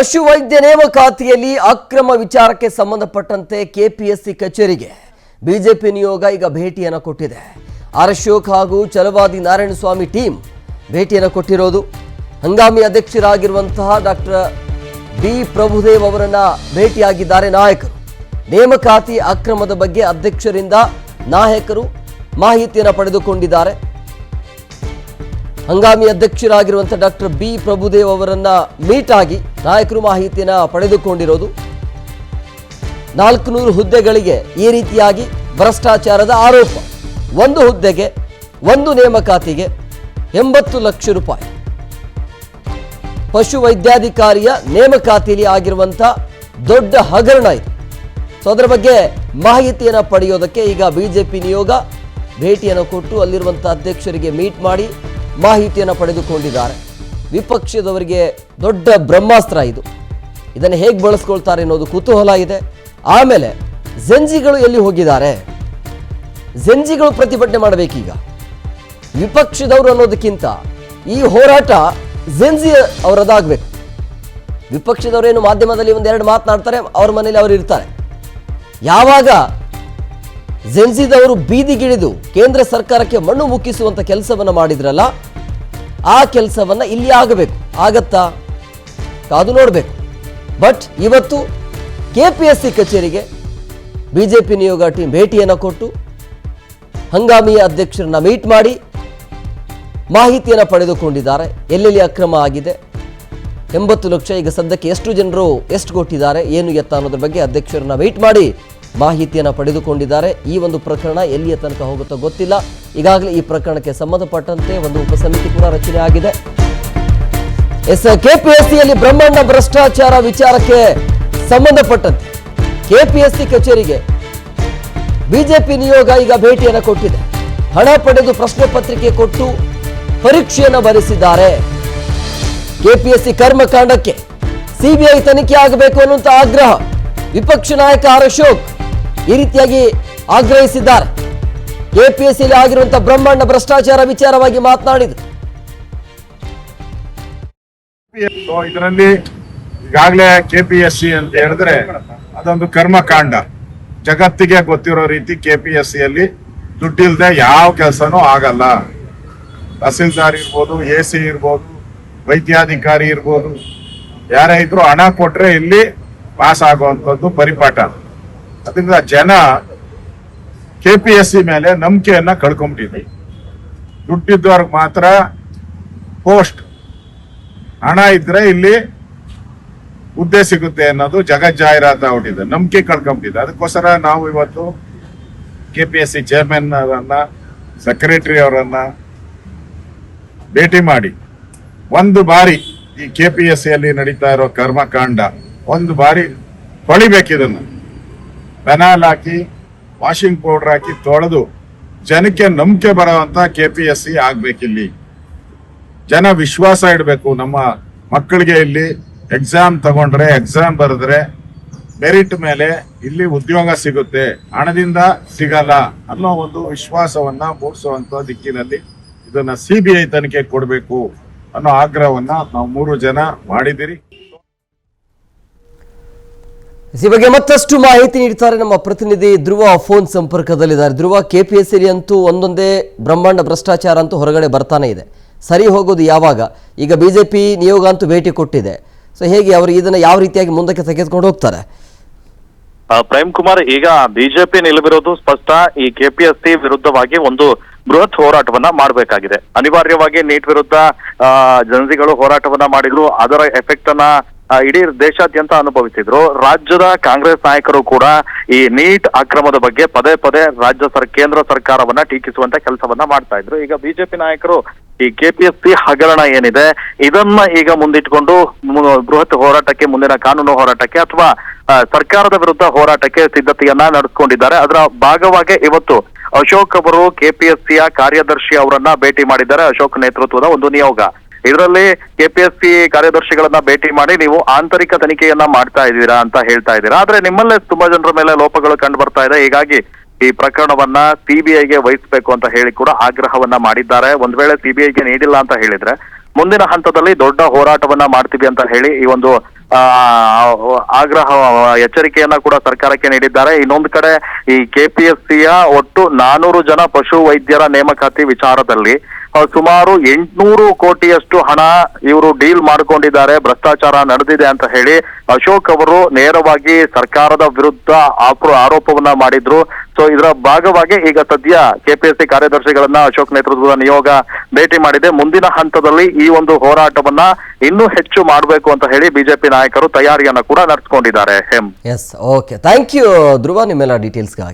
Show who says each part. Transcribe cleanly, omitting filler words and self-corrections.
Speaker 1: ಪಶುವೈದ್ಯ ನೇಮಕಾತಿಯಲ್ಲಿ ಅಕ್ರಮ ವಿಚಾರಕ್ಕೆ ಸಂಬಂಧಪಟ್ಟಂತೆ ಕೆಪಿಎಸ್ಸಿ ಕಚೇರಿಗೆ ಬಿಜೆಪಿ ನಿಯೋಗ ಈಗ ಭೇಟಿಯನ್ನು ಕೊಟ್ಟಿದೆ. ಅಶೋಕ್ ಹಾಗೂ ಛಲವಾದಿ ನಾರಾಯಣಸ್ವಾಮಿ ಟೀಮ್ ಭೇಟಿಯನ್ನು ಕೊಟ್ಟಿರೋದು. ಹಂಗಾಮಿ ಅಧ್ಯಕ್ಷರಾಗಿರುವಂತಹ ಡಾಕ್ಟರ್ ಬಿ ಪ್ರಭುದೇವ್ ಅವರನ್ನ ಭೇಟಿಯಾಗಿದ್ದಾರೆ ನಾಯಕರು. ನೇಮಕಾತಿ ಅಕ್ರಮದ ಬಗ್ಗೆ ಅಧ್ಯಕ್ಷರಿಂದ ನಾಯಕರು ಮಾಹಿತಿಯನ್ನು ಪಡೆದುಕೊಂಡಿದ್ದಾರೆ. ಹಂಗಾಮಿ ಅಧ್ಯಕ್ಷರಾಗಿರುವಂತಹ ಡಾಕ್ಟರ್ ಬಿ ಪ್ರಭುದೇವ್ ಅವರನ್ನ ಮೀಟ್ ಆಗಿ ನಾಯಕರು ಮಾಹಿತಿಯನ್ನು ಪಡೆದುಕೊಂಡಿರೋದು. 400 ಹುದ್ದೆಗಳಿಗೆ ಈ ರೀತಿಯಾಗಿ ಭ್ರಷ್ಟಾಚಾರದ ಆರೋಪ. ಒಂದು ಹುದ್ದೆಗೆ ಒಂದು ನೇಮಕಾತಿಗೆ 80 ಲಕ್ಷ ರೂಪಾಯಿ. ಪಶು ವೈದ್ಯಾಧಿಕಾರಿಯ ನೇಮಕಾತಿಯಲ್ಲಿ ಆಗಿರುವಂತಹ ದೊಡ್ಡ ಹಗರಣ ಇದು. ಸೊ ಅದರ ಬಗ್ಗೆ ಮಾಹಿತಿಯನ್ನು ಪಡೆಯೋದಕ್ಕೆ ಈಗ ಬಿಜೆಪಿ ನಿಯೋಗ ಭೇಟಿಯನ್ನು ಕೊಟ್ಟು ಅಲ್ಲಿರುವಂತಹ ಅಧ್ಯಕ್ಷರಿಗೆ ಮೀಟ್ ಮಾಡಿ ಮಾಹಿತಿಯನ್ನು ಪಡೆದುಕೊಂಡಿದ್ದಾರೆ. ವಿಪಕ್ಷದವರಿಗೆ ದೊಡ್ಡ ಬ್ರಹ್ಮಾಸ್ತ್ರ ಇದು. ಇದನ್ನು ಹೇಗೆ ಬಳಸ್ಕೊಳ್ತಾರೆ ಅನ್ನೋದು ಕುತೂಹಲ ಇದೆ. ಆಮೇಲೆ ಜಂಜಿಗಳು ಎಲ್ಲಿ ಹೋಗಿದ್ದಾರೆ? ಜಂಜಿಗಳು ಪ್ರತಿಭಟನೆ ಮಾಡಬೇಕೀಗ. ವಿಪಕ್ಷದವರು ಅನ್ನೋದಕ್ಕಿಂತ ಈ ಹೋರಾಟ ಜಂಜಿ ಅವರದಾಗಬೇಕು. ವಿಪಕ್ಷದವರೇನು ಮಾಧ್ಯಮದಲ್ಲಿ ಒಂದೆರಡು ಮಾತನಾಡ್ತಾರೆ, ಅವ್ರ ಮನೇಲಿ ಅವರು ಇರ್ತಾರೆ. ಯಾವಾಗ ಜೆನ್ಸಿದವರು ಬೀದಿಗಿಳಿದು ಕೇಂದ್ರ ಸರ್ಕಾರಕ್ಕೆ ಮಣ್ಣು ಮುಕ್ಕಿಸುವಂತ ಕೆಲಸವನ್ನ ಮಾಡಿದ್ರಲ್ಲ, ಆ ಕೆಲಸವನ್ನ ಇಲ್ಲಿ ಆಗಬೇಕು. ಆಗತ್ತಾ? ಕಾದು ನೋಡಬೇಕು. ಬಟ್ ಇವತ್ತು ಕೆಪಿಎಸ್ಸಿ ಕಚೇರಿಗೆ ಬಿಜೆಪಿ ನಿಯೋಗ ಟೀಮ್ ಭೇಟಿಯನ್ನು ಕೊಟ್ಟು ಹಂಗಾಮಿ ಅಧ್ಯಕ್ಷರನ್ನ ಮೀಟ್ ಮಾಡಿ ಮಾಹಿತಿಯನ್ನು ಪಡೆದುಕೊಂಡಿದ್ದಾರೆ. ಎಲ್ಲೆಲ್ಲಿ ಅಕ್ರಮ ಆಗಿದೆ, 80 ಲಕ್ಷ ಈಗ ಸದ್ಯಕ್ಕೆ ಎಷ್ಟು ಜನರು ಎಷ್ಟು ಕೊಟ್ಟಿದ್ದಾರೆ, ಏನು ಎತ್ತ ಅನ್ನೋದ್ರ ಬಗ್ಗೆ ಅಧ್ಯಕ್ಷರನ್ನ ಮೀಟ್ ಮಾಡಿ ಮಾಹಿತಿಯನ್ನು ಪಡೆದುಕೊಂಡಿದ್ದಾರೆ. ಈ ಒಂದು ಪ್ರಕರಣ ಎಲ್ಲಿಯ ತನಕ ಹೋಗುತ್ತೋ ಗೊತ್ತಿಲ್ಲ. ಈಗಾಗಲೇ ಈ ಪ್ರಕರಣಕ್ಕೆ ಸಂಬಂಧಪಟ್ಟಂತೆ ಒಂದು ಉಪಸಮಿತಿ ಕೂಡ ರಚನೆ ಆಗಿದೆ. ಕೆಪಿಎಸ್ಸಿಯಲ್ಲಿ ಬ್ರಹ್ಮಾಂಡ ಭ್ರಷ್ಟಾಚಾರ ವಿಚಾರಕ್ಕೆ ಸಂಬಂಧಪಟ್ಟಂತೆ ಕೆಪಿಎಸ್ಸಿ ಕಚೇರಿಗೆ ಬಿಜೆಪಿ ನಿಯೋಗ ಈಗ ಭೇಟಿಯನ್ನು ಕೊಟ್ಟಿದೆ. ಹಣ ಪಡೆದು ಪ್ರಶ್ನೆ ಪತ್ರಿಕೆ ಕೊಟ್ಟು ಪರೀಕ್ಷೆಯನ್ನು ಬರೆಸಿದ್ದಾರೆ. ಕೆಪಿಎಸ್ಸಿ ಕರ್ಮಕಾಂಡಕ್ಕೆ ಸಿಬಿಐ ತನಿಖೆ ಆಗಬೇಕು ಅನ್ನುವಂತ ಆಗ್ರಹ ವಿಪಕ್ಷ ನಾಯಕ ಅಶೋಕ್ ಈ ರೀತಿಯಾಗಿ ಆಗ್ರಹಿಸಿದ್ದಾರೆ. ಕೆಪಿಎಸ್ಸಿಯಲ್ಲಿ ಆಗಿರುವಂತಹ ಬ್ರಹ್ಮಾಂಡ ಭ್ರಷ್ಟಾಚಾರ ವಿಚಾರವಾಗಿ ಮಾತನಾಡಿದರು.
Speaker 2: ಇದರಲ್ಲಿ ಈಗಾಗಲೇ ಕೆಪಿಎಸ್ಸಿ ಅಂತ ಹೇಳಿದ್ರೆ ಅದೊಂದು ಕರ್ಮಕಾಂಡ. ಜಗತ್ತಿಗೆ ಗೊತ್ತಿರೋ ರೀತಿ ಕೆಪಿಎಸ್ಸಿಯಲ್ಲಿ ದುಡ್ಡಿಲ್ದೆ ಯಾವ ಕೆಲಸನೂ ಆಗಲ್ಲ. ತಹಸೀಲ್ದಾರ್ ಇರ್ಬೋದು, ಎಸಿ ಇರ್ಬೋದು, ವೈದ್ಯಾಧಿಕಾರಿ ಇರ್ಬೋದು, ಯಾರೇ ಇದ್ರು ಹಣ ಕೊಟ್ರೆ ಇಲ್ಲಿ ಪಾಸ್ ಆಗುವಂಥದ್ದು ಪರಿಪಾಠ. ಅದರಿಂದ ಜನ ಕೆಪಿಎಸ್ಸಿ ಮೇಲೆ ನಂಬಿಕೆಯನ್ನ ಕಳ್ಕೊಂಡ್ಬಿಟ್ಟಿದೆ. ದುಡ್ಡಿದ್ದವ್ರಿಗೆ ಮಾತ್ರ ಪೋಸ್ಟ್, ಹಣ ಇದ್ರೆ ಇಲ್ಲಿ ಹುದ್ದೆ ಸಿಗುತ್ತೆ ಅನ್ನೋದು ಜಗಜ್ಜಾಹಿರಾತ ಆಗ್ಬಿಟ್ಟಿದೆ. ನಂಬಿಕೆ ಕಳ್ಕೊಂಡ್ಬಿಟ್ಟಿದೆ. ಅದಕ್ಕೋಸ್ಕರ ನಾವು ಇವತ್ತು ಕೆಪಿಎಸ್ಸಿ ಚೇರ್ಮನ್ ಅವರನ್ನ, ಸೆಕ್ರೆಟರಿ ಅವರನ್ನ ಭೇಟಿ ಮಾಡಿ ಒಂದು ಬಾರಿ ಈ ಕೆಪಿಎಸ್ಸಿಯಲ್ಲಿ ನಡೀತಾ ಇರೋ ಕರ್ಮಕಾಂಡ ಒಂದು ಬಾರಿ ತೊಳಿಬೇಕಿದನ್ನು. ಬೆನಾಲ್ ಹಾಕಿ, ವಾಷಿಂಗ್ ಪೌಡರ್ ಹಾಕಿ ತೊಳೆದು ಜನಕ್ಕೆ ನಂಬಿಕೆ ಬರುವಂತ ಕೆಪಿಎಸ್ಸಿ ಆಗ್ಬೇಕಿಲ್ಲಿ. ಜನ ವಿಶ್ವಾಸ ಇಡಬೇಕು. ನಮ್ಮ ಮಕ್ಕಳಿಗೆ ಇಲ್ಲಿ ಎಕ್ಸಾಮ್ ತಗೊಂಡ್ರೆ, ಎಕ್ಸಾಮ್ ಬರೆದ್ರೆ ಮೆರಿಟ್ ಮೇಲೆ ಇಲ್ಲಿ ಉದ್ಯೋಗ ಸಿಗುತ್ತೆ, ಹಣದಿಂದ ಸಿಗಲ್ಲ ಅನ್ನೋ ಒಂದು ವಿಶ್ವಾಸವನ್ನ ಮೂಡಿಸುವಂತ ದಿಕ್ಕಿನಲ್ಲಿ ಇದನ್ನ ಸಿಬಿಐ ತನಿಖೆ ಕೊಡಬೇಕು ಅನ್ನೋ ಆಗ್ರಹವನ್ನ ನಾವು 3 ಜನ ಮಾಡಿದಿರಿ.
Speaker 1: ಈ ಬಗ್ಗೆ ಮತ್ತಷ್ಟು ಮಾಹಿತಿ ನೀಡ್ತಾರೆ ನಮ್ಮ ಪ್ರತಿನಿಧಿ ಧ್ರುವ ಫೋನ್ ಸಂಪರ್ಕದಲ್ಲಿದ್ದಾರೆ. ಧ್ರುವ, ಕೆಪಿಎಸ್ಸಿ ಅಂತೂ ಒಂದೊಂದೇ ಬ್ರಹ್ಮಾಂಡ ಭ್ರಷ್ಟಾಚಾರ ಅಂತೂ ಹೊರಗಡೆ ಬರ್ತಾನೆ ಇದೆ. ಸರಿ ಹೋಗೋದು ಯಾವಾಗ? ಈಗ ಬಿಜೆಪಿ ನಿಯೋಗ ಅಂತೂ ಭೇಟಿ ಕೊಟ್ಟಿದೆ. ಸೊ ಹೇಗೆ ಅವರು ಇದನ್ನ ಯಾವ ರೀತಿಯಾಗಿ ಮುಂದಕ್ಕೆ ತೆಗೆದುಕೊಂಡು ಹೋಗ್ತಾರೆ?
Speaker 3: ಪ್ರೇಮ್ ಕುಮಾರ್, ಈಗ ಬಿಜೆಪಿ ನಿಲುವಿರೋದು ಸ್ಪಷ್ಟ. ಈ ಕೆಪಿಎಸ್ಸಿ ವಿರುದ್ಧವಾಗಿ ಒಂದು ಬೃಹತ್ ಹೋರಾಟವನ್ನ ಮಾಡಬೇಕಾಗಿದೆ. ಅನಿವಾರ್ಯವಾಗಿ ನೀಟ್ ವಿರುದ್ಧ ಜನಸಿಗಳು ಹೋರಾಟವನ್ನ ಮಾಡಿದ್ರು. ಅದರ ಎಫೆಕ್ಟ್ ಅನ್ನ ಇಡೀ ದೇಶಾದ್ಯಂತ ಅನುಭವಿಸಿದ್ರು. ರಾಜ್ಯದ ಕಾಂಗ್ರೆಸ್ ನಾಯಕರು ಕೂಡ ಈ ನೀಟ್ ಅಕ್ರಮದ ಬಗ್ಗೆ ಪದೇ ಪದೇ ಕೇಂದ್ರ ಸರ್ಕಾರವನ್ನ ಟೀಕಿಸುವಂತ ಕೆಲಸವನ್ನ ಮಾಡ್ತಾ ಇದ್ರು. ಈಗ ಬಿಜೆಪಿ ನಾಯಕರು ಈ ಕೆಪಿಎಸ್ಸಿ ಹಗರಣ ಏನಿದೆ ಇದನ್ನ ಈಗ ಮುಂದಿಟ್ಕೊಂಡು ಬೃಹತ್ ಹೋರಾಟಕ್ಕೆ, ಮುಂದಿನ ಕಾನೂನು ಹೋರಾಟಕ್ಕೆ ಅಥವಾ ಸರ್ಕಾರದ ವಿರುದ್ಧ ಹೋರಾಟಕ್ಕೆ ಸಿದ್ಧತೆಯನ್ನ ನಡೆಸಿಕೊಂಡಿದ್ದಾರೆ. ಅದರ ಭಾಗವಾಗಿ ಇವತ್ತು ಅಶೋಕ್ ಅವರು ಕೆಪಿಎಸ್ಸಿಯ ಕಾರ್ಯದರ್ಶಿ ಅವರನ್ನ ಭೇಟಿ ಮಾಡಿದ್ದಾರೆ. ಅಶೋಕ್ ನೇತೃತ್ವದ ಒಂದು ನಿಯೋಗ. ಇದರಲ್ಲಿ ಕೆಪಿಎಸ್ಸಿ ಕಾರ್ಯದರ್ಶಿಗಳನ್ನ ಭೇಟಿ ಮಾಡಿ ನೀವು ಆಂತರಿಕ ತನಿಖೆಯನ್ನ ಮಾಡ್ತಾ ಇದ್ದೀರಾ ಅಂತ ಹೇಳ್ತಾ ಇದ್ದೀರಾ. ಆದ್ರೆ ನಿಮ್ಮಲ್ಲೇ ತುಂಬಾ ಜನರ ಮೇಲೆ ಲೋಪಗಳು ಕಂಡು ಬರ್ತಾ ಇದೆ. ಹೀಗಾಗಿ ಈ ಪ್ರಕರಣವನ್ನ ಸಿಬಿಐಗೆ ವಹಿಸಬೇಕು ಅಂತ ಹೇಳಿ ಕೂಡ ಆಗ್ರಹವನ್ನ ಮಾಡಿದ್ದಾರೆ. ಒಂದ್ ವೇಳೆ ಸಿಬಿಐಗೆ ನೀಡಿಲ್ಲ ಅಂತ ಹೇಳಿದ್ರೆ ಮುಂದಿನ ಹಂತದಲ್ಲಿ ದೊಡ್ಡ ಹೋರಾಟವನ್ನ ಮಾಡ್ತೀವಿ ಅಂತ ಹೇಳಿ ಈ ಒಂದು ಆಗ್ರಹ ಎಚ್ಚರಿಕೆಯನ್ನ ಕೂಡ ಸರ್ಕಾರಕ್ಕೆ ನೀಡಿದ್ದಾರೆ. ಇನ್ನೊಂದು ಕಡೆ ಈ ಕೆಪಿಎಸ್ಸಿಯ ಒಟ್ಟು 400 ಜನ ಪಶು ವೈದ್ಯರ ನೇಮಕಾತಿ ವಿಚಾರದಲ್ಲಿ ಸುಮಾರು 800 ಕೋಟಿಯಷ್ಟು ಹಣ ಇವರು ಡೀಲ್ ಮಾಡ್ಕೊಂಡಿದ್ದಾರೆ, ಭ್ರಷ್ಟಾಚಾರ ನಡೆದಿದೆ ಅಂತ ಹೇಳಿ ಅಶೋಕ್ ಅವರು ನೇರವಾಗಿ ಸರ್ಕಾರದ ವಿರುದ್ಧ ಆರೋಪವನ್ನ ಮಾಡಿದ್ರು. ಸೊ ಇದರ ಭಾಗವಾಗಿ ಈಗ ಸದ್ಯ ಕೆಪಿಎಸ್ಸಿ ಕಾರ್ಯದರ್ಶಿಗಳನ್ನ ಅಶೋಕ್ ನೇತೃತ್ವದ ನಿಯೋಗ ಭೇಟಿ ಮಾಡಿದೆ. ಮುಂದಿನ ಹಂತದಲ್ಲಿ ಈ ಒಂದು ಹೋರಾಟವನ್ನ ಇನ್ನೂ ಹೆಚ್ಚು ಮಾಡಬೇಕು ಅಂತ ಹೇಳಿ ಬಿಜೆಪಿ ನಾಯಕರು ತಯಾರಿಯನ್ನ ಕೂಡ ನಡೆಸಿಕೊಂಡಿದ್ದಾರೆ.
Speaker 1: ಎಸ್, ಓಕೆ, ಥ್ಯಾಂಕ್ ಯು ಧ್ರುವ ನಿಮ್ಮೆಲ್ಲ ಡೀಟೇಲ್ಸ್ಗಾಗಿ.